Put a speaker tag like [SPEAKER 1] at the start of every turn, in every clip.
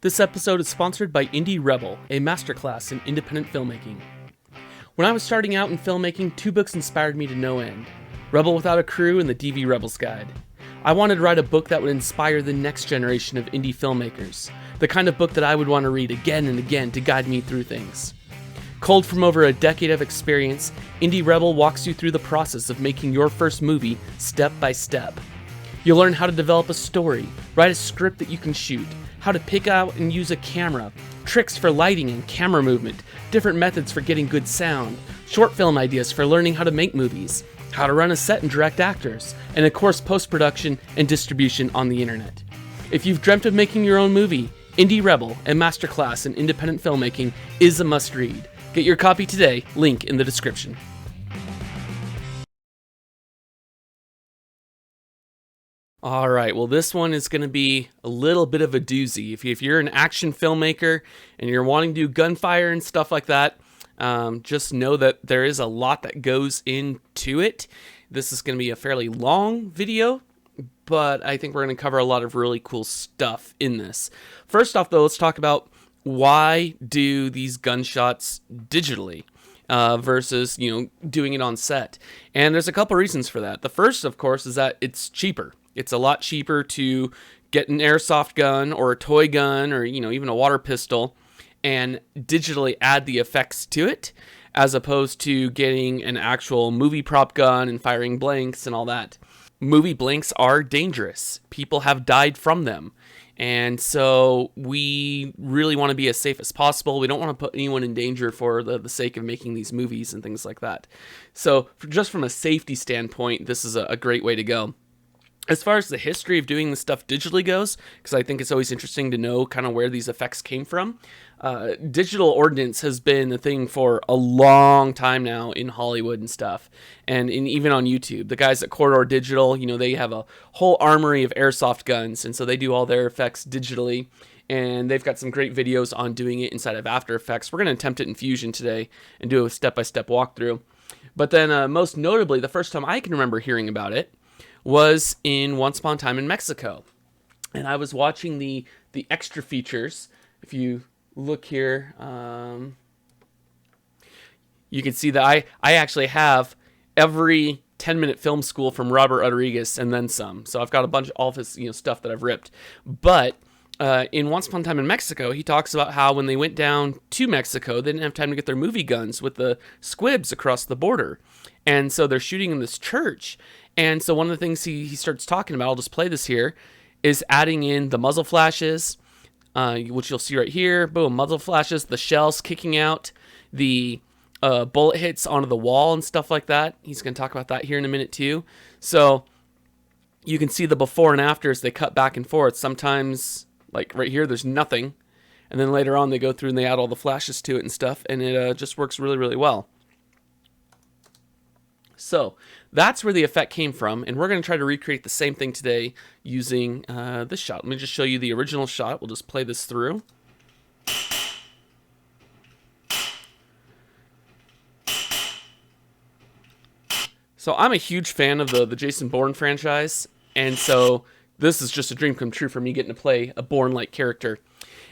[SPEAKER 1] This episode is sponsored by Indie Rebel, a masterclass in independent filmmaking. When I was starting out in filmmaking, two books inspired me to no end: Rebel Without a Crew and the DV Rebel's Guide. I wanted to write a book that would inspire the next generation of indie filmmakers, the kind of book that I would want to read again and again to guide me through things. Culled from over a decade of experience, Indie Rebel walks you through the process of making your first movie step by step. You'll learn how to develop a story, write a script that you can shoot, how to pick out and use a camera, tricks for lighting and camera movement, different methods for getting good sound, short film ideas for learning how to make movies, how to run a set and direct actors, and of course post-production and distribution on the internet. If you've dreamt of making your own movie, Indie Rebel, a masterclass in independent filmmaking, is a must-read. Get your copy today, link in the description. Alright, well this one is going to be a little bit of a doozy. If you're an action filmmaker and you're wanting to do gunfire and stuff like that, just know that there is a lot that goes into it. This is going to be a fairly long video, but I think we're going to cover a lot of really cool stuff in this. First off though, let's talk about why do these gunshots digitally versus, doing it on set. And there's a couple reasons for that. The first, of course, is that it's cheaper. It's a lot cheaper to get an airsoft gun or a toy gun or, even a water pistol and digitally add the effects to it, as opposed to getting an actual movie prop gun and firing blanks and all that. Movie blanks are dangerous. People have died from them. And so we really want to be as safe as possible. We don't want to put anyone in danger for the sake of making these movies and things like that. So just from a safety standpoint, this is a great way to go. As far as the history of doing this stuff digitally goes, because I think it's always interesting to know kind of where these effects came from, digital ordnance has been a thing for a long time now in Hollywood and stuff, and even on YouTube. The guys at Corridor Digital, they have a whole armory of airsoft guns, and so they do all their effects digitally, and they've got some great videos on doing it inside of After Effects. We're going to attempt it in Fusion today and do a step-by-step walkthrough. But then most notably, the first time I can remember hearing about it was in Once Upon a Time in Mexico. And I was watching the extra features. If you look here, you can see that I actually have every 10-minute film school from Robert Rodriguez and then some. So I've got a bunch of all of his stuff that I've ripped. But in Once Upon a Time in Mexico, he talks about how when they went down to Mexico, they didn't have time to get their movie guns with the squibs across the border. And so they're shooting in this church. And so one of the things he starts talking about, I'll just play this here, is adding in the muzzle flashes, which you'll see right here. Boom, muzzle flashes, the shells kicking out, the bullet hits onto the wall and stuff like that. He's going to talk about that here in a minute too. So you can see the before and after as they cut back and forth. Sometimes, like right here, there's nothing. And then later on, they go through and they add all the flashes to it and stuff. And it just works really, really well. So that's where the effect came from, and we're going to try to recreate the same thing today using this shot. Let me just show you the original shot. We'll just play this through. So I'm a huge fan of the Jason Bourne franchise, and so this is just a dream come true for me getting to play a Bourne-like character.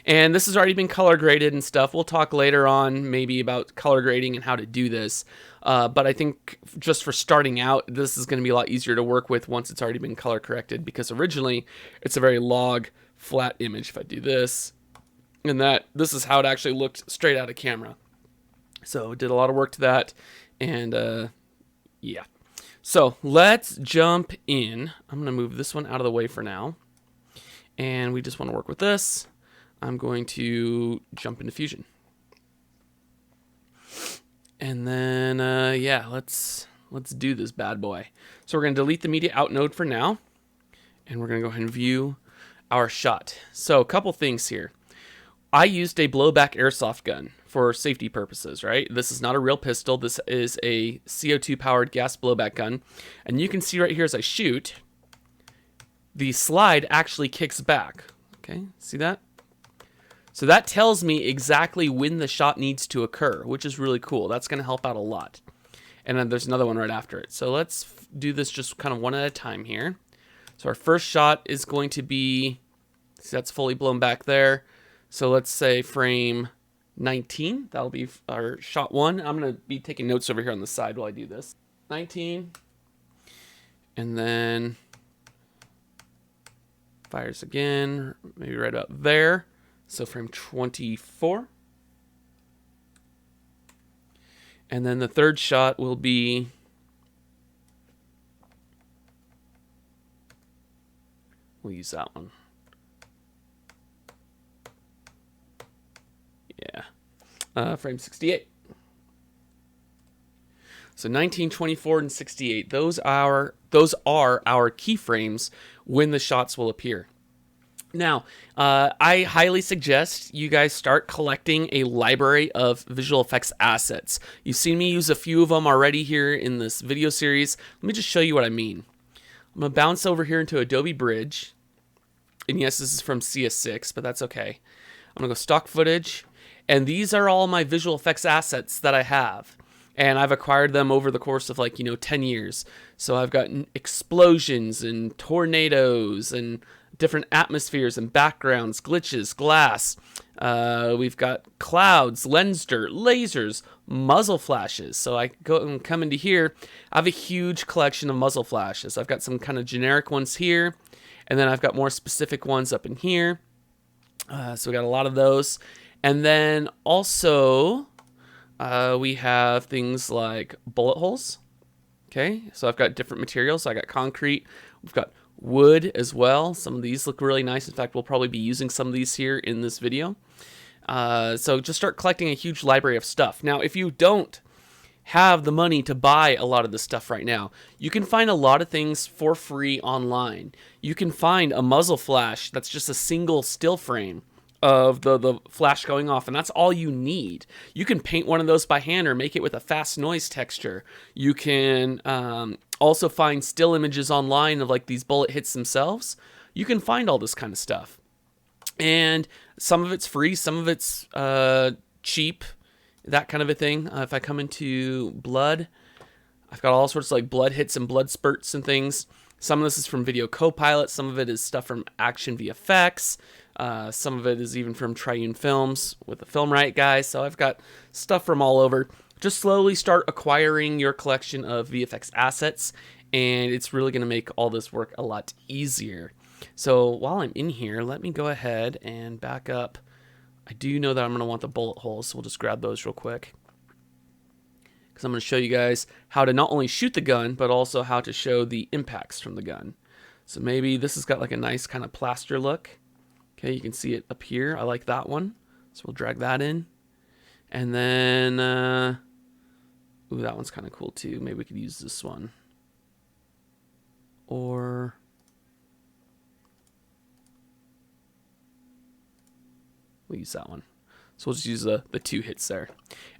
[SPEAKER 1] And this has already been color graded and stuff. We'll talk later on maybe about color grading and how to do this. But I think just for starting out, this is going to be a lot easier to work with once it's already been color corrected, because originally it's a very log flat image. If I do this and that, this is how it actually looked straight out of camera. So did a lot of work to that. And yeah. So let's jump in. I'm going to move this one out of the way for now. And we just want to work with this. I'm going to jump into Fusion. And then, yeah, let's do this bad boy. So we're going to delete the media out node for now. And we're going to go ahead and view our shot. So a couple things here. I used a blowback airsoft gun for safety purposes, right? This is not a real pistol. This is a CO2 powered gas blowback gun. And you can see right here as I shoot, the slide actually kicks back. Okay, see that? So that tells me exactly when the shot needs to occur, which is really cool. That's going to help out a lot. And then there's another one right after it. So let's do this just kind of one at a time here. So our first shot is going to be, see, that's fully blown back there. So let's say frame 19. That'll be our shot 1. I'm going to be taking notes over here on the side while I do this. 19. And then fires again, maybe right up there. So frame 24. And then the third shot will be we'll use that one. Yeah. Frame 68. So 19, 24, and 68. Those are our keyframes when the shots will appear. Now, I highly suggest you guys start collecting a library of visual effects assets. You've seen me use a few of them already here in this video series. Let me just show you what I mean. I'm going to bounce over here into Adobe Bridge. And yes, this is from CS6, but that's okay. I'm going to go stock footage. And these are all my visual effects assets that I have. And I've acquired them over the course of 10 years. So I've got explosions and tornadoes and different atmospheres and backgrounds, glitches, glass. We've got clouds, lens dirt, lasers, muzzle flashes. So I go and come into here. I have a huge collection of muzzle flashes. I've got some kind of generic ones here. And then I've got more specific ones up in here. So we got a lot of those. And then also we have things like bullet holes. Okay, so I've got different materials. So I got concrete. We've got wood as well. Some of these look really nice. In fact, we'll probably be using some of these here in this video. So just start collecting a huge library of stuff. Now, if you don't have the money to buy a lot of this stuff right now, you can find a lot of things for free online. You can find a muzzle flash that's just a single still frame of the flash going off, and that's all you need. You can paint one of those by hand or make it with a fast noise texture. You can also find still images online of these bullet hits themselves. You can find all this kind of stuff. And some of it's free, some of it's cheap, that kind of a thing. If I come into blood, I've got all sorts of blood hits and blood spurts and things. Some of this is from Video Copilot. Some of it is stuff from Action VFX. Some of it is even from Triune Films with the Film Riot guys. So I've got stuff from all over. Just slowly start acquiring your collection of VFX assets, and it's really going to make all this work a lot easier. So while I'm in here, let me go ahead and back up. I do know that I'm going to want the bullet holes, so we'll just grab those real quick, because I'm going to show you guys how to not only shoot the gun, but also how to show the impacts from the gun. So maybe this has got a nice kind of plaster look. Okay, you can see it up here. I like that one. So we'll drag that in. And then, ooh, that one's kind of cool too. Maybe we could use this one. Or we'll use that one. So we'll just use the two hits there.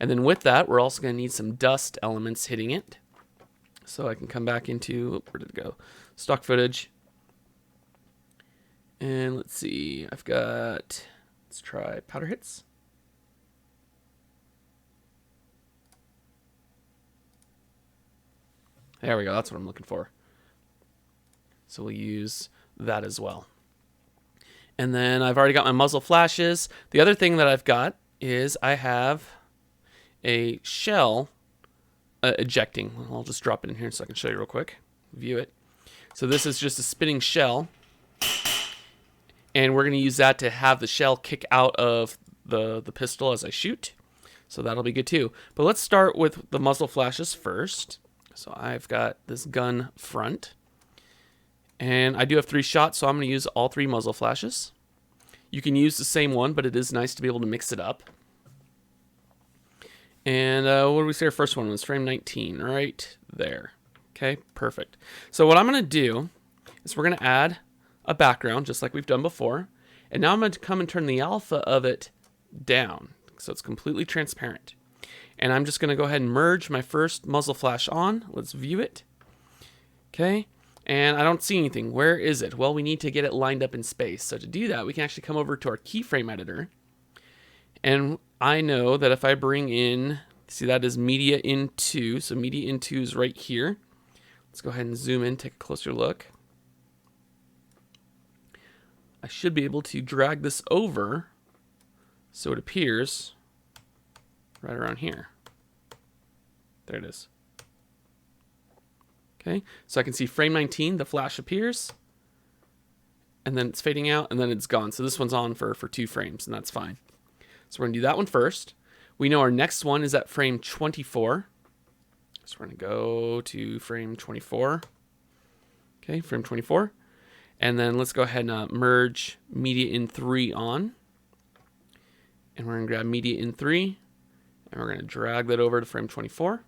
[SPEAKER 1] And then with that, we're also going to need some dust elements hitting it. So I can come back into, where did it go? Stock footage. And let's see, let's try powder hits. There we go, that's what I'm looking for. So we'll use that as well. And then I've already got my muzzle flashes. The other thing that I've got is I have a shell ejecting. I'll just drop it in here so I can show you real quick. View it. So this is just a spinning shell. And we're going to use that to have the shell kick out of the pistol as I shoot. So that'll be good too. But let's start with the muzzle flashes first. So I've got this gun front. And I do have 3 shots, so I'm going to use all 3 muzzle flashes. You can use the same one, but it is nice to be able to mix it up. And what did we say our first one was? Frame 19, right there. Okay, perfect. So what I'm going to do is we're going to add a background, just like we've done before. And now I'm going to come and turn the alpha of it down, so it's completely transparent. And I'm just going to go ahead and merge my first muzzle flash on. Let's view it. Okay. And I don't see anything. Where is it? Well, we need to get it lined up in space. So to do that, we can actually come over to our keyframe editor. And I know that if I bring in, see, that is media in 2. So media in 2 is right here. Let's go ahead and zoom in, take a closer look. I should be able to drag this over So it appears right around here. There it is. Okay, so I can see frame 19, the flash appears, and then it's fading out, and then it's gone. So this one's on for 2 frames, and that's fine. So we're gonna do that one first. We know our next one is at frame 24. So we're gonna go to frame 24. Okay, frame 24. And then let's go ahead and merge media in 3 on. And we're gonna grab media in 3, and we're gonna drag that over to frame 24.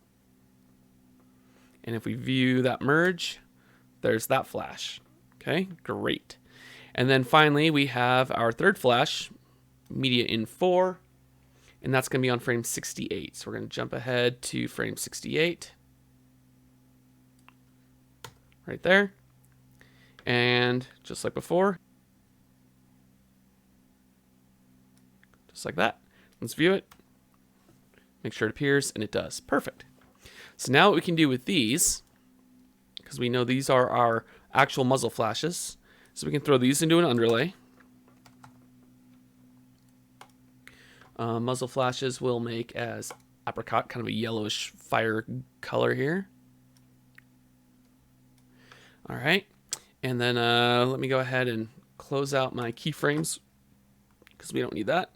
[SPEAKER 1] And if we view that merge, there's that flash. Okay, great. And then finally, we have our third flash, media in 4, and that's going to be on frame 68. So we're going to jump ahead to frame 68. Right there. And just like before, just like that. Let's view it. Make sure it appears, and it does. Perfect. So now what we can do with these, because we know these are our actual muzzle flashes, so we can throw these into an underlay. Muzzle flashes will make as apricot, kind of a yellowish fire color here. All right, and then let me go ahead and close out my keyframes because we don't need that.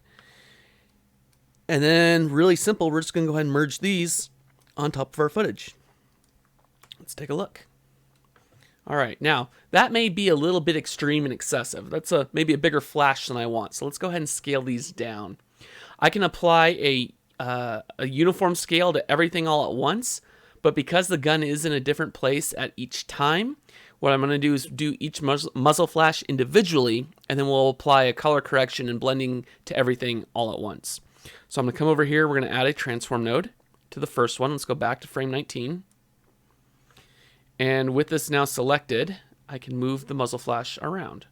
[SPEAKER 1] And then really simple, we're just going to go ahead and merge these on top of our footage. Let's take a look. All right, now that may be a little bit extreme and excessive. That's maybe a bigger flash than I want. So let's go ahead and scale these down. I can apply a uniform scale to everything all at once, but because the gun is in a different place at each time, what I'm going to do is do each muzzle flash individually, and then we'll apply a color correction and blending to everything all at once. So I'm going to come over here. We're going to add a transform node to the first one. Let's go back to frame 19. And with this now selected, I can move the muzzle flash around.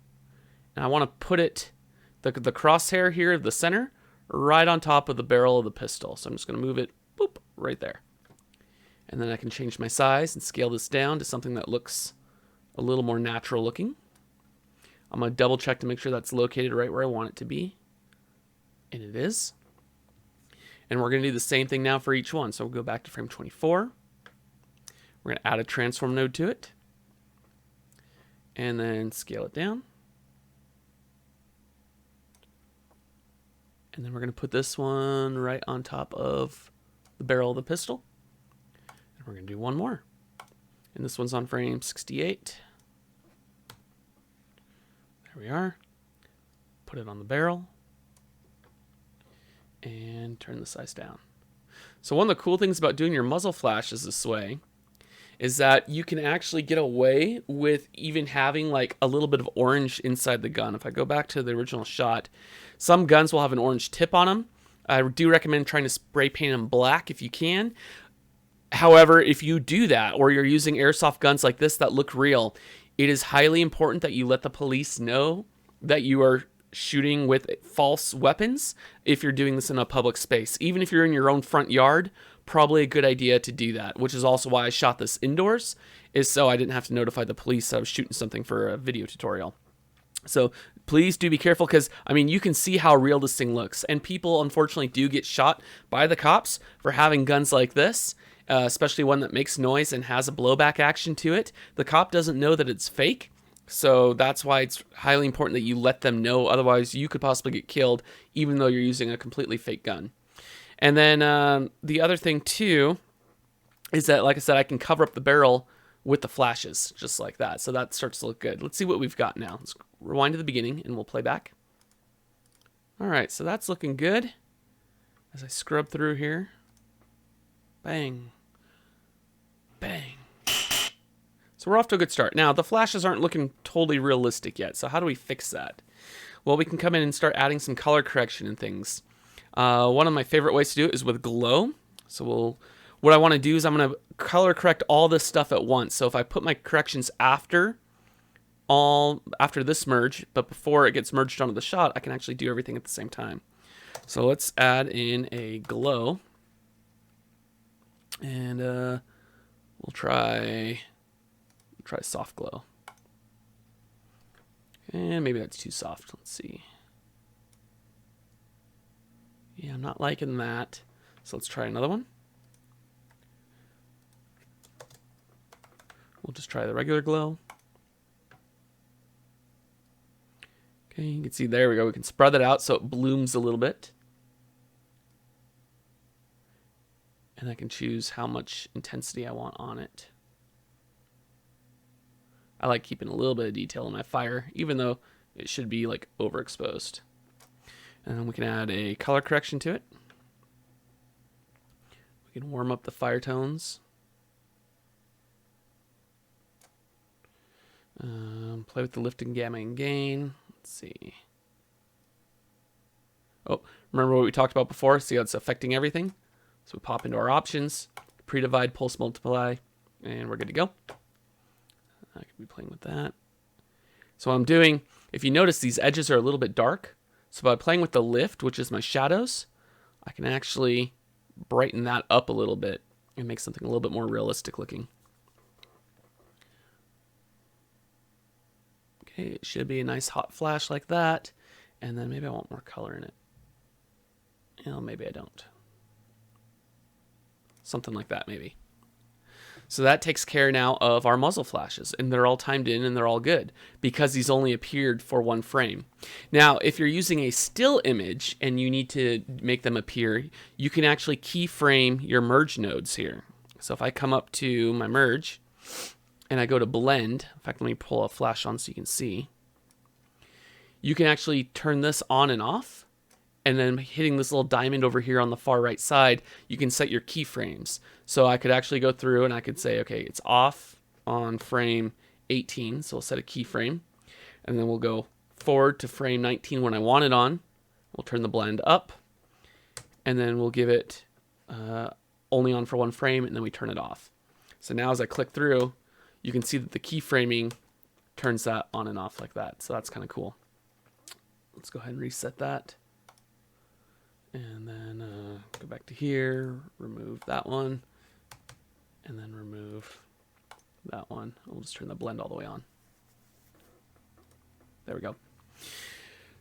[SPEAKER 1] And I want to put it, the crosshair here, the center, right on top of the barrel of the pistol. So I'm just going to move it, boop, right there. And then I can change my size and scale this down to something that looks a little more natural looking. I'm going to double check to make sure that's located right where I want it to be. And it is. And we're going to do the same thing now for each one. So we'll go back to frame 24. We're going to add a transform node to it. And then scale it down. And then we're going to put this one right on top of the barrel of the pistol. And we're going to do one more. And this one's on frame 68. There we are. Put it on the barrel. And turn the size down. So one of the cool things about doing your muzzle flashes this way is that you can actually get away with even having like a little bit of orange inside the gun. If I go back to the original shot, some guns will have an orange tip on them. I do recommend trying to spray paint them black if you can. However, if you do that, or you're using airsoft guns like this that look real, it is highly important that you let the police know that you are shooting with false weapons if you're doing this in a public space. Even if you're in your own front yard, probably a good idea to do that, which is also why I shot this indoors, is so I didn't have to notify the police that I was shooting something for a video tutorial. So please do be careful, because I mean, you can see how real this thing looks, and people unfortunately do get shot by the cops for having guns like this, especially one that makes noise and has a blowback action to it. The cop doesn't know that it's fake. So that's why it's highly important that you let them know. Otherwise, you could possibly get killed, even though you're using a completely fake gun. And then the other thing, too, is that, like I said, I can cover up the barrel with the flashes, just like that. So that starts to look good. Let's see what we've got now. Let's rewind to the beginning, and we'll play back. All right, so that's looking good. As I scrub through here. Bang. Bang. So we're off to a good start. Now, the flashes aren't looking totally realistic yet, so how do we fix that? Well, we can come in and start adding some color correction and things. One of my favorite ways to do it is with glow. So what I want to do is I'm going to color correct all this stuff at once. So if I put my corrections after this merge, but before it gets merged onto the shot, I can actually do everything at the same time. So let's add in a glow. And we'll try soft glow. And maybe that's too soft. Let's see. Yeah, I'm not liking that. So let's try another one. We'll just try the regular glow. Okay, you can see there we go. We can spread that out so it blooms a little bit. And I can choose how much intensity I want on it. I like keeping a little bit of detail in my fire, even though it should be like overexposed. And then we can add a color correction to it. We can warm up the fire tones. Play with the lift and gamma and gain. Let's see. Oh, remember what we talked about before? See how it's affecting everything? So we pop into our options, pre-divide, pulse multiply, and we're good to go. I could be playing with that. So what I'm doing, if you notice, these edges are a little bit dark. So by playing with the lift, which is my shadows, I can actually brighten that up a little bit and make something a little bit more realistic looking. Okay, it should be a nice hot flash like that. And then maybe I want more color in it. Well, maybe I don't. Something like that, maybe. So that takes care now of our muzzle flashes, and they're all timed in and they're all good because these only appeared for one frame. Now, if you're using a still image and you need to make them appear, you can actually keyframe your merge nodes here. So if I come up to my merge and I go to blend, in fact, let me pull a flash on so you can see. You can actually turn this on and off. And then hitting this little diamond over here on the far right side, you can set your keyframes. So I could actually go through and I could say, okay, it's off on frame 18. So we'll set a keyframe. And then we'll go forward to frame 19 when I want it on. We'll turn the blend up. And then we'll give it only on for one frame, and then we turn it off. So now as I click through, you can see that the keyframing turns that on and off like that. So that's kind of cool. Let's go ahead and reset that. And then go back to here, remove that one, and then remove that one. We'll just turn the blend all the way on. There we go.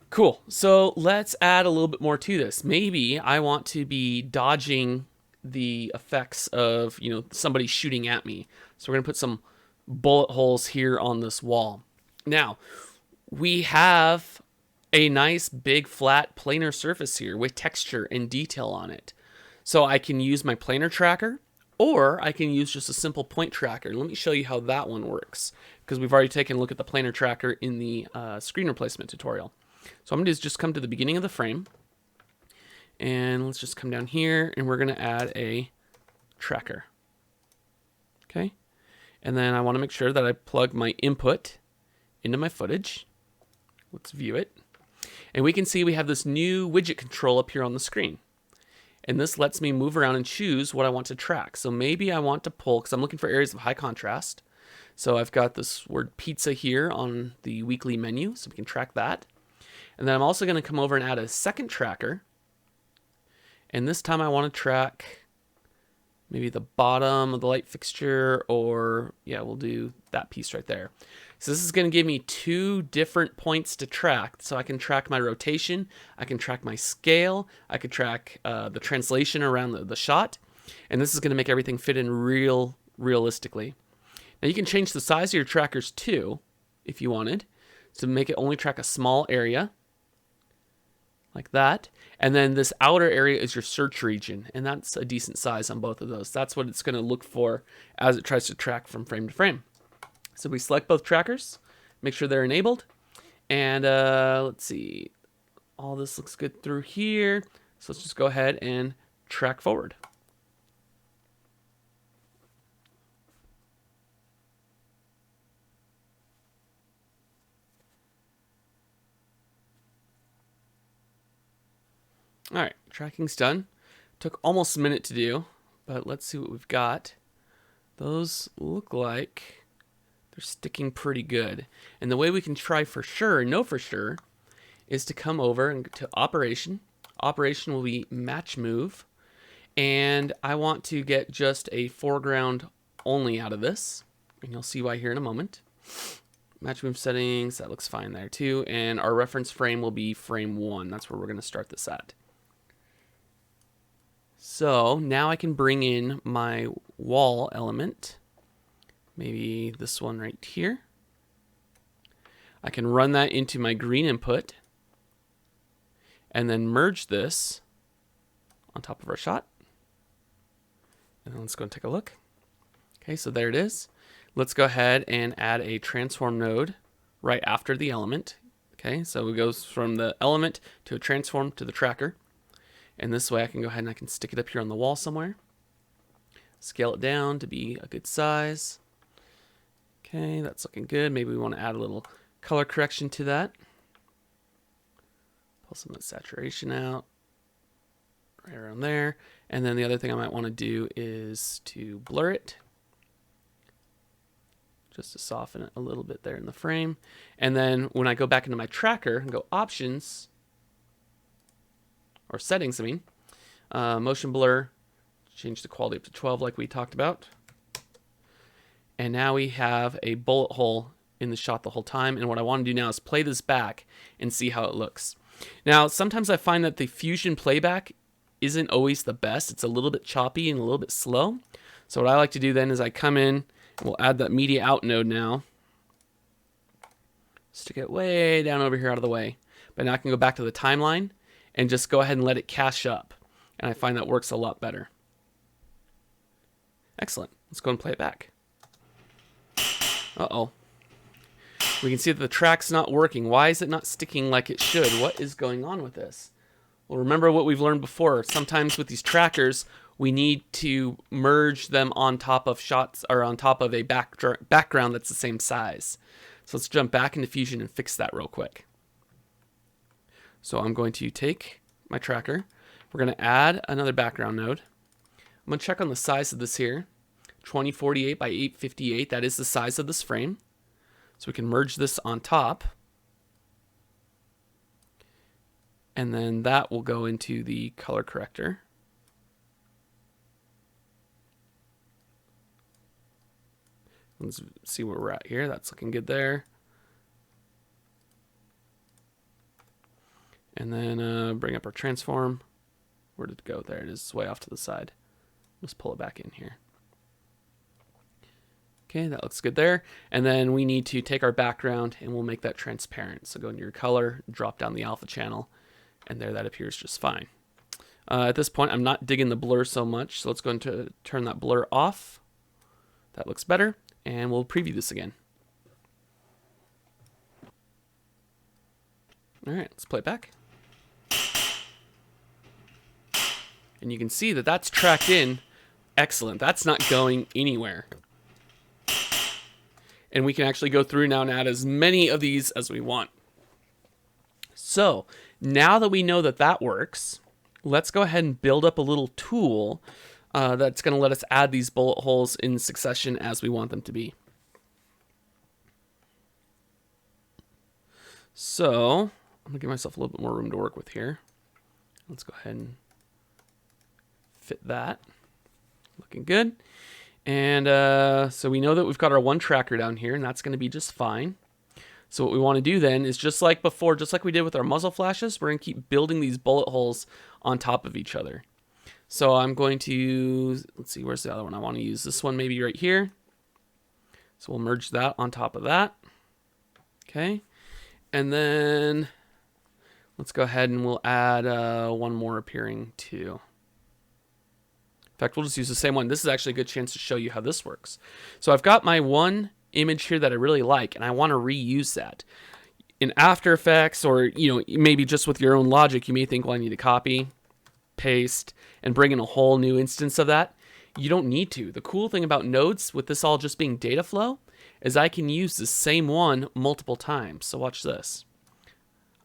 [SPEAKER 1] Cool. So let's add a little bit more to this. Maybe I want to be dodging the effects of, you know, somebody shooting at me. So we're going to put some bullet holes here on this wall. Now, we have a nice big flat planar surface here with texture and detail on it. So I can use my planar tracker, or I can use just a simple point tracker. Let me show you how that one works, because we've already taken a look at the planar tracker in the screen replacement tutorial. So I'm going to just come to the beginning of the frame, and let's just come down here, and we're going to add a tracker. Okay, and then I want to make sure that I plug my input into my footage. Let's view it. And we can see we have this new widget control up here on the screen. And this lets me move around and choose what I want to track. So maybe I want to pull, because I'm looking for areas of high contrast. So I've got this word pizza here on the weekly menu, so we can track that. And then I'm also going to come over and add a second tracker. And this time I want to track maybe the bottom of the light fixture, or yeah, we'll do that piece right there. So this is going to give me two different points to track. So I can track my rotation, I can track my scale, I can track the translation around the shot, and this is going to make everything fit in realistically. Now you can change the size of your trackers too, if you wanted, to make it only track a small area, like that. And then this outer area is your search region, and that's a decent size on both of those. That's what it's going to look for as it tries to track from frame to frame. So we select both trackers, make sure they're enabled, and let's see, all this looks good through here. So let's just go ahead and track forward. All right, tracking's done. Took almost a minute to do, but let's see what we've got. Those look like they're sticking pretty good. And the way we can try for sure and know for sure is to come over and to operation. Operation will be match move. And I want to get just a foreground only out of this. And you'll see why here in a moment. Match move settings, that looks fine there too. And our reference frame will be frame 1. That's where we're going to start this at. So now I can bring in my wall element, maybe this one right here. I can run that into my green input and then merge this on top of our shot. And then let's go and take a look. Okay, so there it is. Let's go ahead and add a transform node right after the element. Okay, so it goes from the element to a transform to the tracker. And this way I can go ahead and I can stick it up here on the wall somewhere. Scale it down to be a good size. Okay, that's looking good. Maybe we want to add a little color correction to that. Pull some of the saturation out right around there. And then the other thing I might want to do is to blur it, just to soften it a little bit there in the frame. And then when I go back into my tracker and go options, or settings, I mean, motion blur, change the quality up to 12 like we talked about. And now we have a bullet hole in the shot the whole time. And what I want to do now is play this back and see how it looks. Now, sometimes I find that the Fusion playback isn't always the best. It's a little bit choppy and a little bit slow. So what I like to do then is I come in, and we'll add that media out node now. Stick it way down over here out of the way. But now I can go back to the timeline and just go ahead and let it cache up. And I find that works a lot better. Excellent. Let's go and play it back. Uh-oh. We can see that the track's not working. Why is it not sticking like it should? What is going on with this? Well, remember what we've learned before. Sometimes with these trackers, we need to merge them on top of shots or on top of a background that's the same size. So let's jump back into Fusion and fix that real quick. So I'm going to take my tracker. We're going to add another background node. I'm going to check on the size of this here. 2048 by 858. That is the size of this frame. So we can merge this on top. And then that will go into the color corrector. Let's see where we're at here. That's looking good there. And then bring up our transform. Where did it go? There it is. It's way off to the side. Let's pull it back in here. Okay, that looks good there. And then we need to take our background and we'll make that transparent. So go into your color, drop down the alpha channel, and there that appears just fine. At this point, I'm not digging the blur so much, so let's go into turn that blur off. That looks better, and we'll preview this again. All right, let's play it back. And you can see that that's tracked in. Excellent. That's not going anywhere. And we can actually go through now and add as many of these as we want. So now that we know that that works, let's go ahead and build up a little tool that's going to let us add these bullet holes in succession as we want them to be. So I'm going to give myself a little bit more room to work with here. Let's go ahead and fit that. Looking good. And so we know that we've got our one tracker down here, and that's going to be just fine. So what we want to do then is just like before, just like we did with our muzzle flashes, we're going to keep building these bullet holes on top of each other. So I'm going to, let's see, where's the other one? I want to use this one maybe right here. So we'll merge that on top of that. Okay. And then let's go ahead and we'll add one more appearing too. In fact, we'll just use the same one. This is actually a good chance to show you how this works. So I've got my one image here that I really like, and I want to reuse that. In After Effects, or maybe just with your own logic, you may think, well, I need to copy, paste, and bring in a whole new instance of that. You don't need to. The cool thing about nodes, with this all just being data flow, is I can use the same one multiple times. So watch this.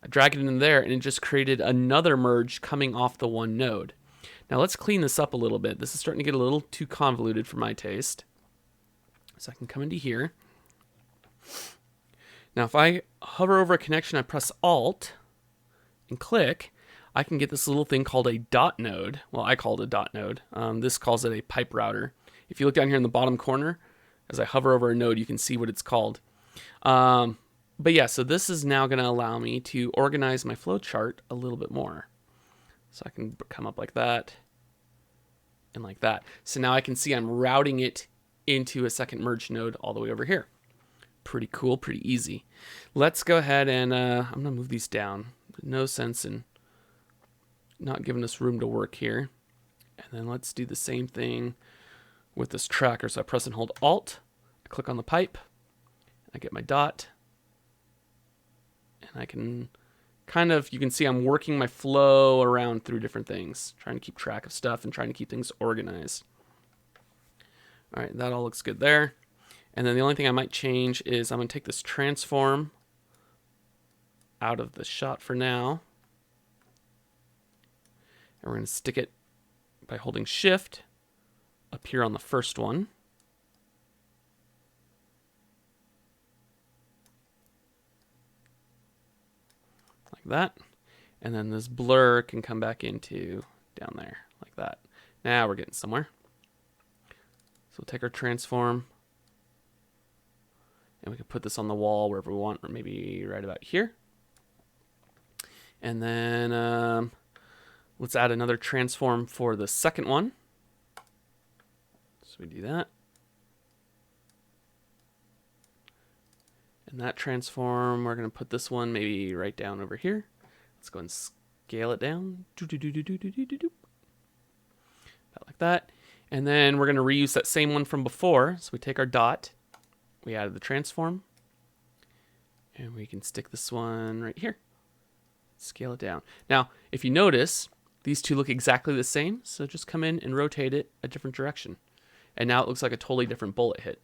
[SPEAKER 1] I drag it in there, and it just created another merge coming off the one node. Now let's clean this up a little bit. This is starting to get a little too convoluted for my taste. So I can come into here. Now if I hover over a connection, I press Alt and click, I can get this little thing called a dot node. Well, I call it a dot node. This calls it a pipe router. If you look down here in the bottom corner, as I hover over a node, you can see what it's called. But yeah, so this is now going to allow me to organize my flow chart a little bit more. So I can come up like that. and like that. So now I can see I'm routing it into a second merge node all the way over here. Pretty cool, pretty easy. Let's go ahead and I'm gonna move these down. No sense in not giving us room to work here. And then let's do the same thing with this tracker. So I press and hold Alt, I click on the pipe, I get my dot, and I can kind of, you can see I'm working my flow around through different things, trying to keep track of stuff and trying to keep things organized. All right, that all looks good there. And then the only thing I might change is I'm going to take this transform out of the shot for now. And we're going to stick it by holding Shift up here on the first one. Like that. And then this blur can come back into down there like that. Now we're getting somewhere. So we'll take our transform, and we can put this on the wall wherever we want, or maybe right about here. And then let's add another transform for the second one. So we do that. And that transform, we're going to put this one maybe right down over here. Let's go and scale it down. About like that. And then we're going to reuse that same one from before. So we take our dot, we added the transform, and we can stick this one right here. Scale it down. Now, if you notice, these two look exactly the same. So just come in and rotate it a different direction. And now it looks like a totally different bullet hit.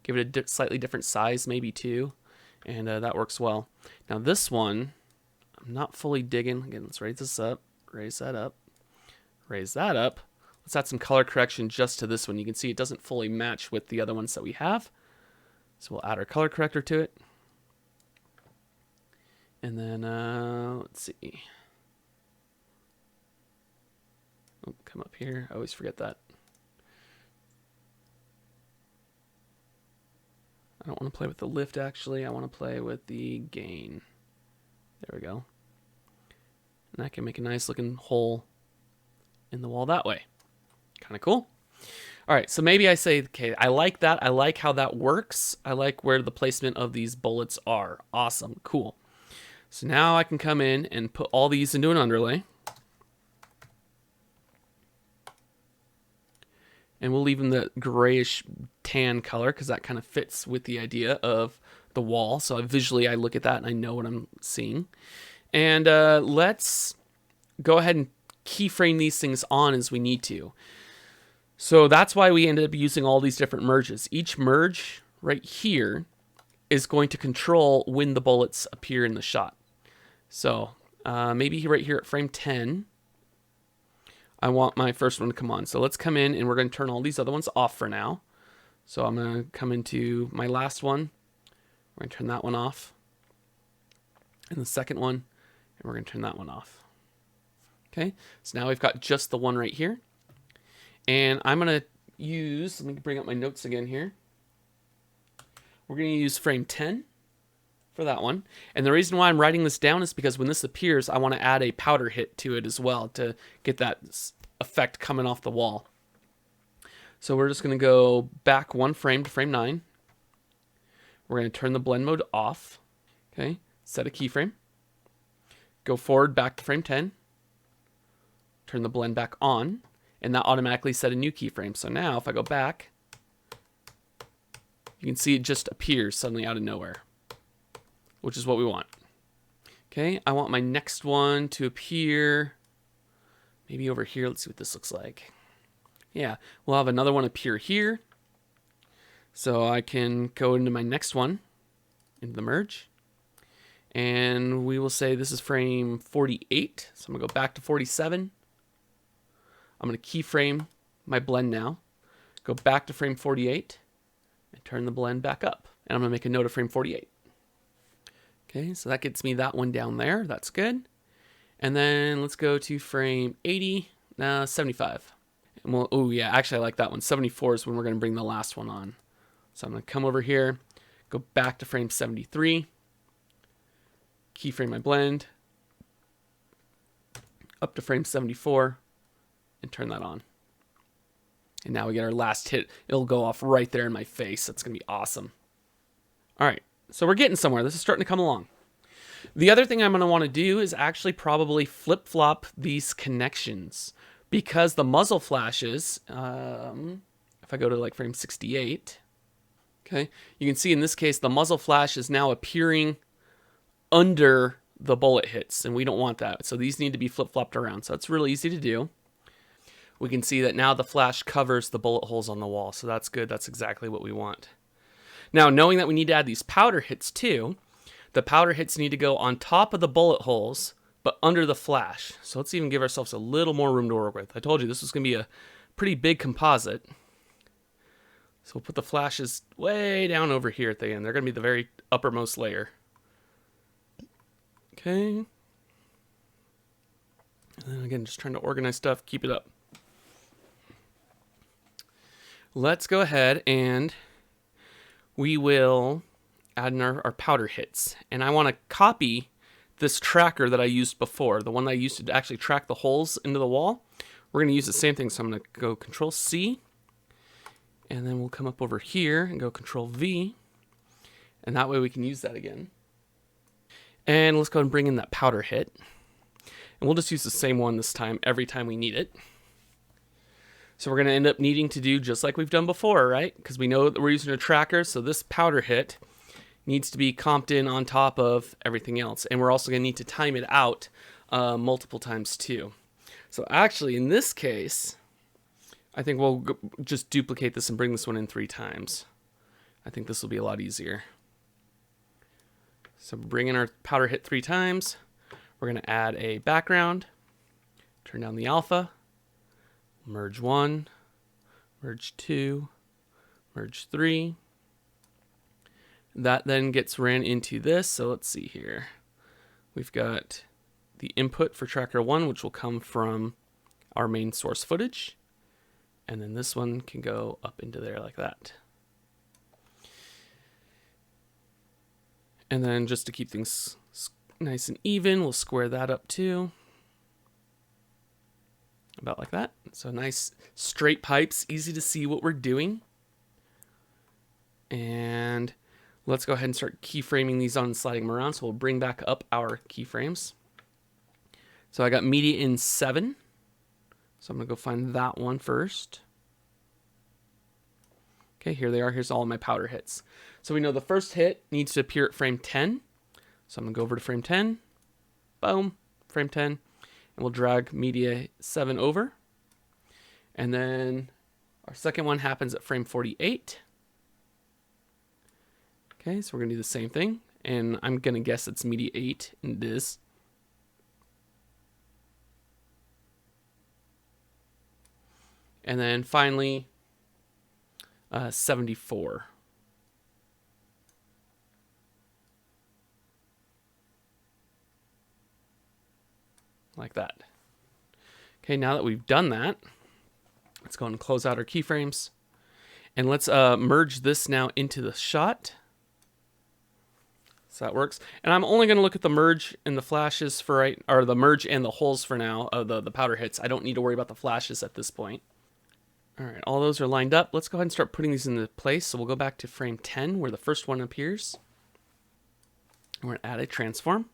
[SPEAKER 1] Give it a slightly different size, maybe too. And that works well. Now this one, I'm not fully digging. Again, let's raise this up, raise that up, raise that up. Let's add some color correction just to this one. You can see it doesn't fully match with the other ones that we have. So we'll add our color corrector to it. And then, let's see. Oh, come up here. I always forget that. I don't want to play with the lift, actually. I want to play with the gain. There we go. And I can make a nice looking hole in the wall that way. Kind of cool. All right, so maybe I say, okay, I like that. I like how that works. I like where the placement of these bullets are. Awesome, cool. So now I can come in and put all these into an underlay. And we'll leave them the grayish tan color because that kind of fits with the idea of the wall. So visually I look at that and I know what I'm seeing. And let's go ahead and keyframe these things on as we need to. So that's why we ended up using all these different merges. Each merge right here is going to control when the bullets appear in the shot. So maybe right here at frame 10, I want my first one to come on. So let's come in and we're going to turn all these other ones off for now. So I'm going to come into my last one. We're going to turn that one off. And the second one, and we're going to turn that one off. Okay, so now we've got just the one right here. And I'm going to use, let me bring up my notes again here. We're going to use frame 10 for that one. And the reason why I'm writing this down is because when this appears, I want to add a powder hit to it as well to get that effect coming off the wall. So we're just going to go back one frame to frame 9. We're going to turn the blend mode off. Okay, set a keyframe. Go forward back to frame 10. Turn the blend back on. And that automatically set a new keyframe. So now if I go back, you can see it just appears suddenly out of nowhere, which is what we want. Okay, I want my next one to appear maybe over here. Let's see what this looks like. Yeah, we'll have another one appear here. So I can go into my next one, into the merge. And we will say this is frame 48. So I'm going to go back to 47. I'm going to keyframe my blend now, go back to frame 48, and turn the blend back up. And I'm going to make a note of frame 48. Okay, so that gets me that one down there. That's good. And then let's go to frame 80, 75. And we'll, oh yeah, actually I like that one. 74 is when we're going to bring the last one on. So I'm going to come over here, go back to frame 73, keyframe my blend, up to frame 74, and turn that on. And now we get our last hit. It'll go off right there in my face. That's going to be awesome. All right, so we're getting somewhere. This is starting to come along. The other thing I'm going to want to do is actually probably flip-flop these connections, because the muzzle flashes, if I go to like frame 68, okay, you can see in this case the muzzle flash is now appearing under the bullet hits, and we don't want that. So these need to be flip-flopped around. So it's really easy to do. We can see that now the flash covers the bullet holes on the wall. So that's good. That's exactly what we want. Now, knowing that we need to add these powder hits too, the powder hits need to go on top of the bullet holes, but under the flash. So let's even give ourselves a little more room to work with. I told you this was going to be a pretty big composite. So we'll put the flashes way down over here at the end. They're going to be the very uppermost layer. Okay. And then again, just trying to organize stuff, keep it up. Let's go ahead and we will add in our powder hits. And I want to copy this tracker that I used before, the one that I used to actually track the holes into the wall. We're going to use the same thing. So I'm going to go Control C, and then we'll come up over here and go Control V. And that way we can use that again. And let's go and bring in that powder hit. And we'll just use the same one this time every time we need it. So we're going to end up needing to do just like we've done before, right? Because we know that we're using a tracker, so this powder hit needs to be comped in on top of everything else. And we're also going to need to time it out multiple times too. So actually, in this case, I think we'll just duplicate this and bring this one in 3 times. I think this will be a lot easier. So bring in our powder hit 3 times. We're going to add a background, turn down the alpha, merge 1, merge 2, merge 3. That then gets ran into this. So let's see here. We've got the input for tracker 1, which will come from our main source footage. And then this one can go up into there like that. And then just to keep things nice and even, we'll square that up too. About like that. So nice straight pipes, easy to see what we're doing. And let's go ahead and start keyframing these on and sliding them around. So we'll bring back up our keyframes. So I got media in 7. So I'm going to go find that one first. Okay, here they are. Here's all of my powder hits. So we know the first hit needs to appear at frame 10. So I'm going to go over to frame 10. Boom, frame 10. And we'll drag media 7 over. And then our second one happens at frame 48. Okay, so we're going to do the same thing. And I'm going to guess it's media 8, and it is. And then finally, 74. Like that. Okay, now that we've done that, let's go and close out our keyframes. And let's merge this now into the shot. So that works. And I'm only going to look at the merge and the flashes for right, or the merge and the holes for now, the powder hits. I don't need to worry about the flashes at this point. All right, all those are lined up. Let's go ahead and start putting these into place. So we'll go back to frame 10 where the first one appears. And we're going to add a transform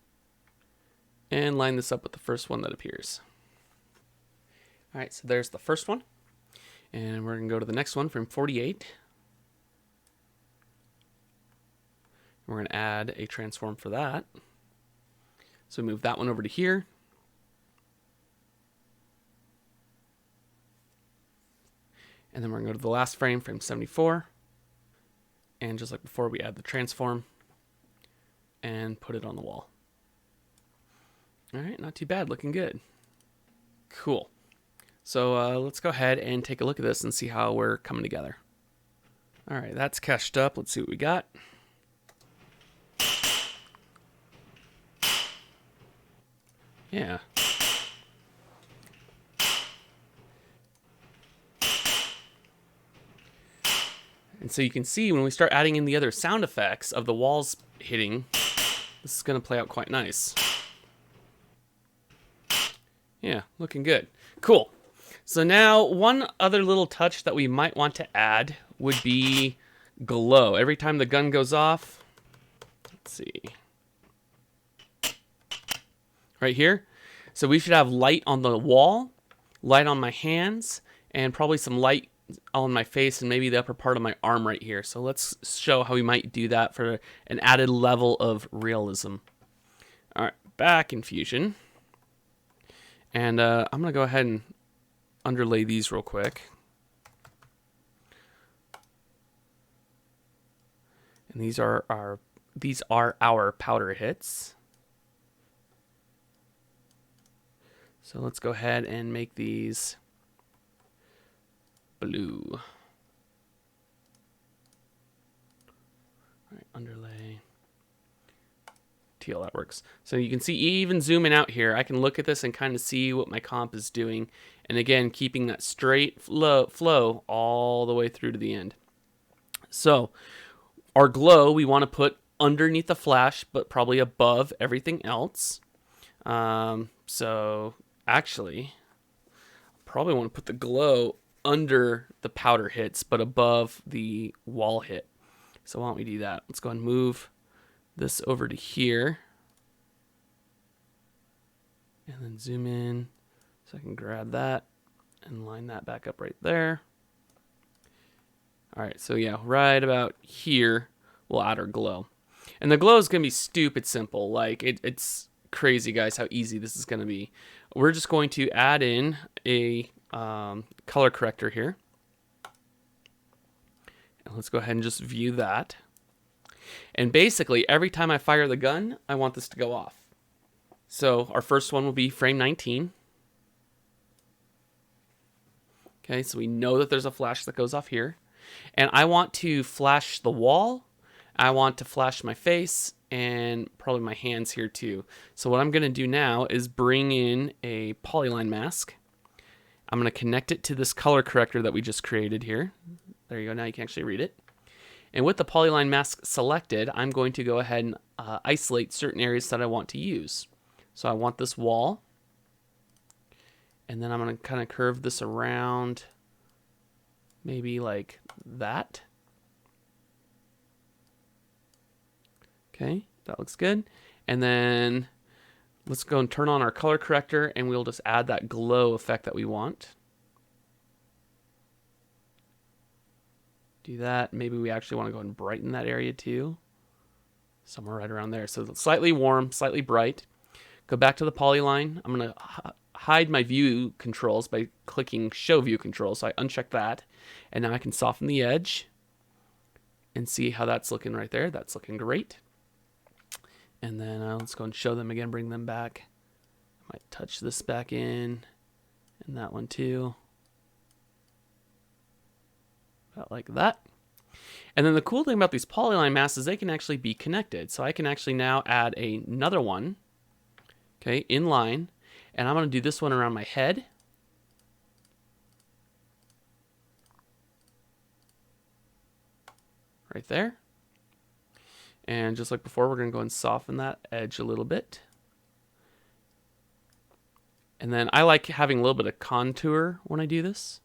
[SPEAKER 1] and line this up with the first one that appears. All right, so there's the first one. And we're going to go to the next one, frame 48. We're going to add a transform for that. So move that one over to here. And then we're going to go to the last frame, frame 74. And just like before, we add the transform and put it on the wall. All right, not too bad, looking good. Cool. So let's go ahead and take a look at this and see how we're coming together. All right, that's cached up. Let's see what we got. Yeah. And so you can see when we start adding in the other sound effects of the walls hitting, this is going to play out quite nice. Yeah, looking good. Cool. So now one other little touch that we might want to add would be glow. Every time the gun goes off, let's see, right here. So we should have light on the wall, light on my hands, and probably some light on my face and maybe the upper part of my arm right here. So let's show how we might do that for an added level of realism. All right, back in Fusion. And I'm going to go ahead and underlay these real quick. And these are our powder hits. So let's go ahead and make these blue. All right, underlay. Teal, that works. So you can see even zooming out here, I can look at this and kind of see what my comp is doing. And again, keeping that straight flow all the way through to the end. So our glow, we want to put underneath the flash, but probably above everything else. So actually, probably want to put the glow under the powder hits, but above the wall hit. So why don't we do that? Let's go and move this over to here. And then zoom in so I can grab that and line that back up right there. All right, so yeah, right about here, we'll add our glow. And the glow is going to be stupid simple. Like, it's crazy, guys, how easy this is going to be. We're just going to add in a color corrector here. And let's go ahead and just view that. And basically, every time I fire the gun, I want this to go off. So our first one will be frame 19. Okay, so we know that there's a flash that goes off here. And I want to flash the wall. I want to flash my face and probably my hands here too. So what I'm going to do now is bring in a polyline mask. I'm going to connect it to this color corrector that we just created here. There you go. Now you can actually read it. And with the polyline mask selected, I'm going to go ahead and isolate certain areas that I want to use. So I want this wall. And then I'm going to kind of curve this around maybe like that. Okay, that looks good. And then let's go and turn on our color corrector and we'll just add that glow effect that we want. Do that. Maybe we actually want to go and brighten that area too. Somewhere right around there. So slightly warm, slightly bright. Go back to the polyline. I'm going to hide my view controls by clicking show view controls. So I uncheck that. And now I can soften the edge and see how that's looking right there. That's looking great. And then let's go and show them again, bring them back. I might touch this back in and that one too. About like that. And then the cool thing about these polyline masks is they can actually be connected. So I can actually now add another one, okay, in line. And I'm going to do this one around my head. Right there. And just like before, we're going to go and soften that edge a little bit. And then I like having a little bit of contour when I do this.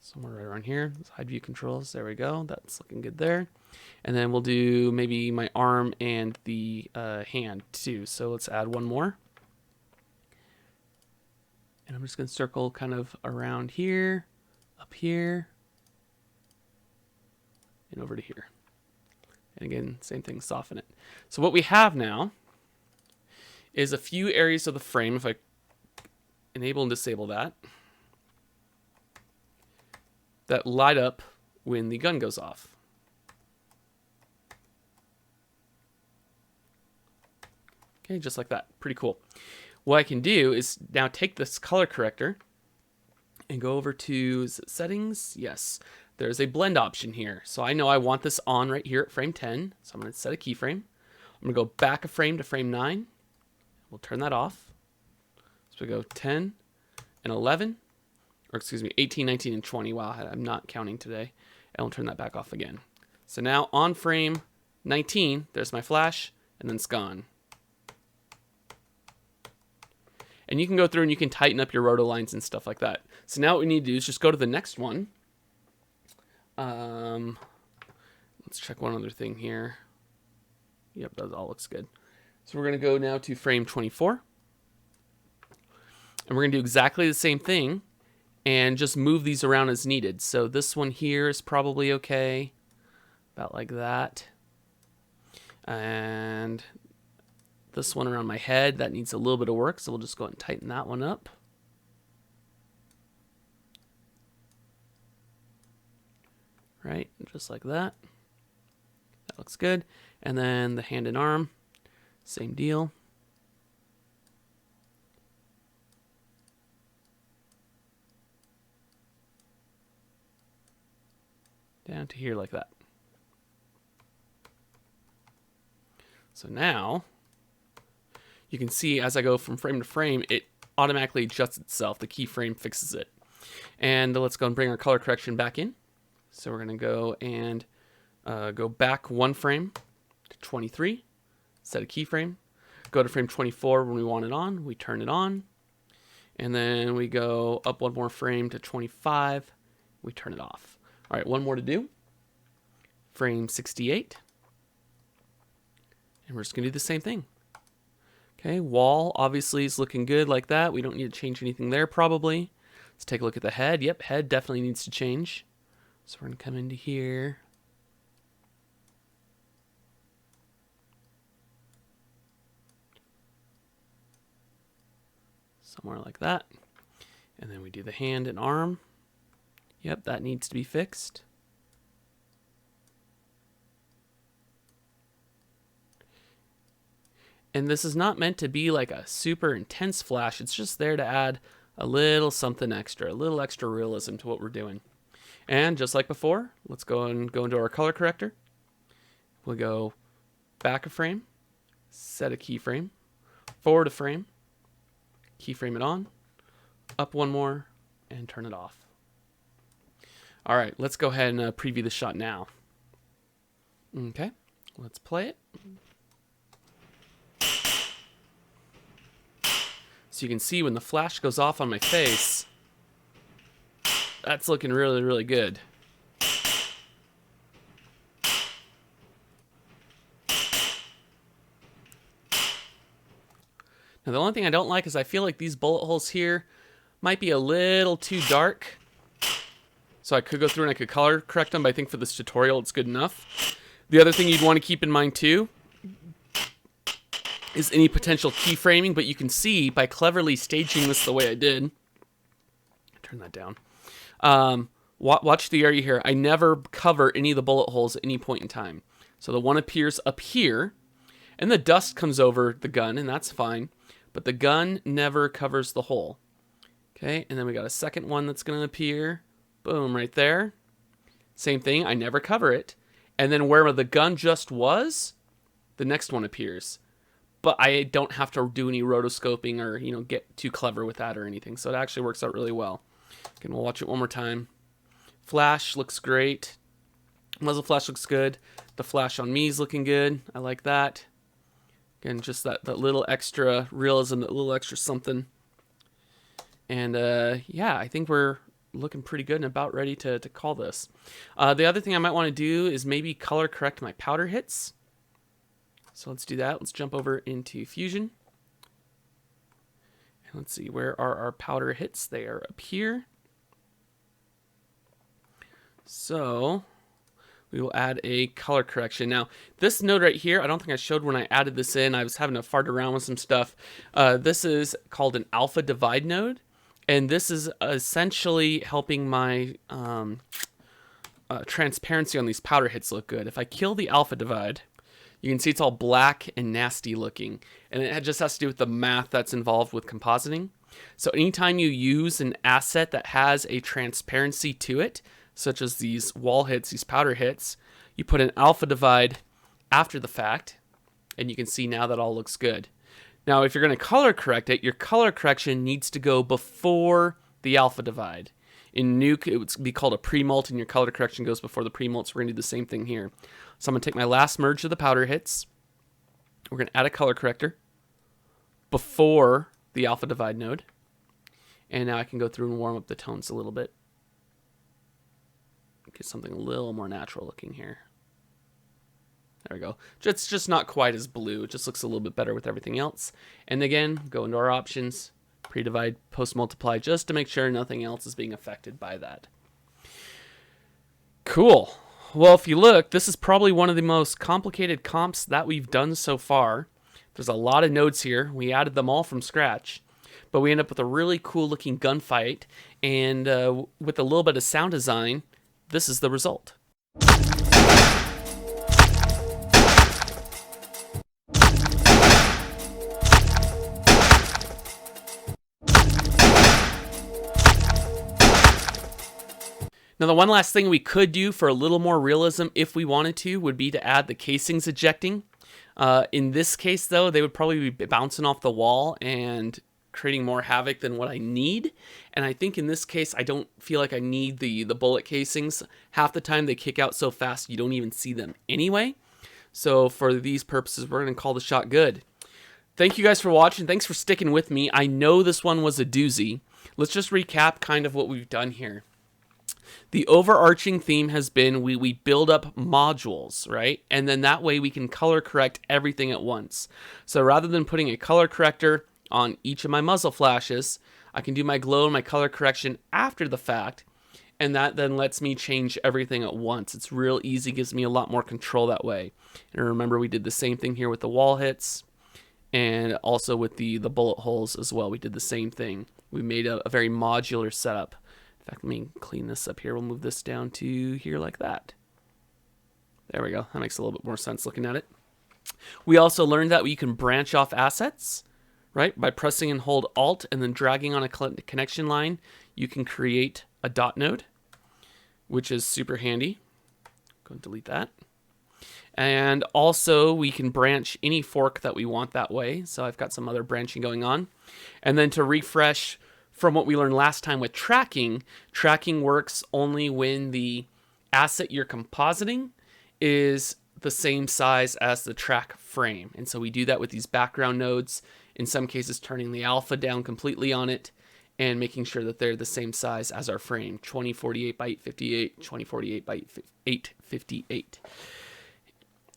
[SPEAKER 1] Somewhere right around here. Let's hide view controls. There we go. That's looking good there. And then we'll do maybe my arm and the hand too. So let's add one more. And I'm just going to circle kind of around here, up here, and over to here. And again, same thing, soften it. So what we have now is a few areas of the frame. If I enable and disable that, that light up when the gun goes off. Okay, just like that. Pretty cool. What I can do is now take this color corrector and go over to settings. Yes, there's a blend option here. So I know I want this on right here at frame 10. So I'm going to set a keyframe. I'm going to go back a frame to frame 9. We'll turn that off. So we go 10 and 11. Or excuse me, 18, 19, and 20. Wow, I'm not counting today. And we'll turn that back off again. So now on frame 19, there's my flash, and then it's gone. And you can go through and you can tighten up your roto lines and stuff like that. So now what we need to do is just go to the next one. Let's check one other thing here. Yep, that all looks good. So we're going to go now to frame 24. And we're going to do exactly the same thing and just move these around as needed. So this one here is probably okay. About like that. And this one around my head, that needs a little bit of work, so we'll just go ahead and tighten that one up. Right, just like that. That looks good. And then the hand and arm, same deal. Down to here like that. So now, you can see as I go from frame to frame, it automatically adjusts itself. The keyframe fixes it. And let's go and bring our color correction back in. So we're going to go and go back one frame to 23, set a keyframe. Go to frame 24 when we want it on. We turn it on. And then we go up one more frame to 25. We turn it off. All right, one more to do. Frame 68. And we're just going to do the same thing. Okay, wall obviously is looking good like that. We don't need to change anything there probably. Let's take a look at the head. Yep, head definitely needs to change. So we're going to come into here. Somewhere like that. And then we do the hand and arm. Yep, that needs to be fixed. And this is not meant to be like a super intense flash. It's just there to add a little something extra, a little extra realism to what we're doing. And just like before, let's go into our color corrector. We'll go back a frame, set a keyframe, forward a frame, keyframe it on, up one more, and turn it off. All right, let's go ahead and preview the shot now. Okay, let's play it. So you can see when the flash goes off on my face, that's looking really, really good. Now the only thing I don't like is I feel like these bullet holes here might be a little too dark. So I could go through and I could color correct them, but I think for this tutorial it's good enough. The other thing you'd want to keep in mind too is any potential keyframing, but you can see by cleverly staging this the way I did. Turn that down. Watch the area here. I never cover any of the bullet holes at any point in time. So the one appears up here, and the dust comes over the gun, and that's fine. But the gun never covers the hole. Okay, and then we got a second one that's going to appear. Boom, right there. Same thing, I never cover it. And then where the gun just was, the next one appears. But I don't have to do any rotoscoping or, get too clever with that or anything. So it actually works out really well. Again, we'll watch it one more time. Flash looks great. Muzzle flash looks good. The flash on me is looking good. I like that. Again, just that little extra realism, that little extra something. And yeah, I think we're looking pretty good and about ready to call this. The other thing I might want to do is maybe color correct my powder hits. So let's do that. Let's jump over into Fusion. And let's see, where are our powder hits? They are up here. So we will add a color correction. Now, this node right here, I don't think I showed when I added this in. I was having to fart around with some stuff. This is called an alpha divide node. And this is essentially helping my transparency on these powder hits look good. If I kill the alpha divide, you can see it's all black and nasty looking. And it just has to do with the math that's involved with compositing. So anytime you use an asset that has a transparency to it, such as these wall hits, these powder hits, you put an alpha divide after the fact, and you can see now that all looks good. Now, if you're going to color correct it, your color correction needs to go before the alpha divide. In Nuke, it would be called a pre-mult, and your color correction goes before the pre-mult, so we're going to do the same thing here. So I'm going to take my last merge of the powder hits. We're going to add a color corrector before the alpha divide node. And now I can go through and warm up the tones a little bit. Get something a little more natural looking here. There we go. It's just not quite as blue. It just looks a little bit better with everything else. And again, go into our options, pre-divide, post-multiply, just to make sure nothing else is being affected by that. Cool. Well, if you look, this is probably one of the most complicated comps that we've done so far. There's a lot of nodes here. We added them all from scratch. But we end up with a really cool looking gunfight. And with a little bit of sound design, this is the result. Now, the one last thing we could do for a little more realism, if we wanted to, would be to add the casings ejecting. In this case, though, they would probably be bouncing off the wall and creating more havoc than what I need. And I think in this case, I don't feel like I need the bullet casings. Half the time they kick out so fast, you don't even see them anyway. So for these purposes, we're going to call the shot good. Thank you guys for watching. Thanks for sticking with me. I know this one was a doozy. Let's just recap kind of what we've done here. The overarching theme has been we build up modules, right? And then that way we can color correct everything at once. So rather than putting a color corrector on each of my muzzle flashes, I can do my glow and my color correction after the fact, and that then lets me change everything at once. It's real easy, gives me a lot more control that way. And remember, we did the same thing here with the wall hits, and also with the bullet holes as well. We did the same thing. We made a very modular setup. In fact, let me clean this up here. We'll move this down to here like that. There we go. That makes a little bit more sense looking at it. We also learned that we can branch off assets, right? By pressing and hold Alt and then dragging on a connection line, you can create a dot node, which is super handy. Go and delete that. And also we can branch any fork that we want that way. So I've got some other branching going on. And then to refresh, from what we learned last time with tracking, tracking works only when the asset you're compositing is the same size as the track frame. And so we do that with these background nodes, in some cases turning the alpha down completely on it and making sure that they're the same size as our frame, 2048 by 858, 2048 by 858.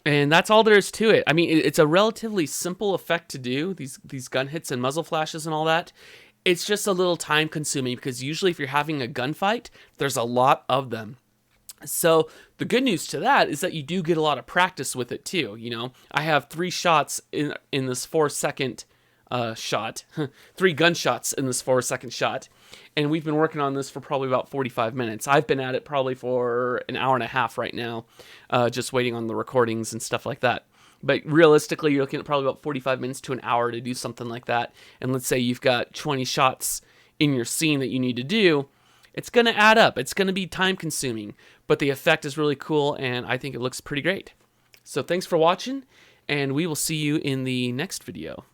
[SPEAKER 1] And that's all there is to it. I mean, it's a relatively simple effect to do, these gun hits and muzzle flashes and all that. It's just a little time consuming because usually if you're having a gunfight, there's a lot of them. So the good news to that is that you do get a lot of practice with it too. You know, I have 3 shots in this 4-second shot, 3 gunshots in this 4-second shot. And we've been working on this for probably about 45 minutes. I've been at it probably for an hour and a half right now, just waiting on the recordings and stuff like that. But realistically, you're looking at probably about 45 minutes to an hour to do something like that. And let's say you've got 20 shots in your scene that you need to do. It's going to add up. It's going to be time consuming. But the effect is really cool, and I think it looks pretty great. So thanks for watching, and we will see you in the next video.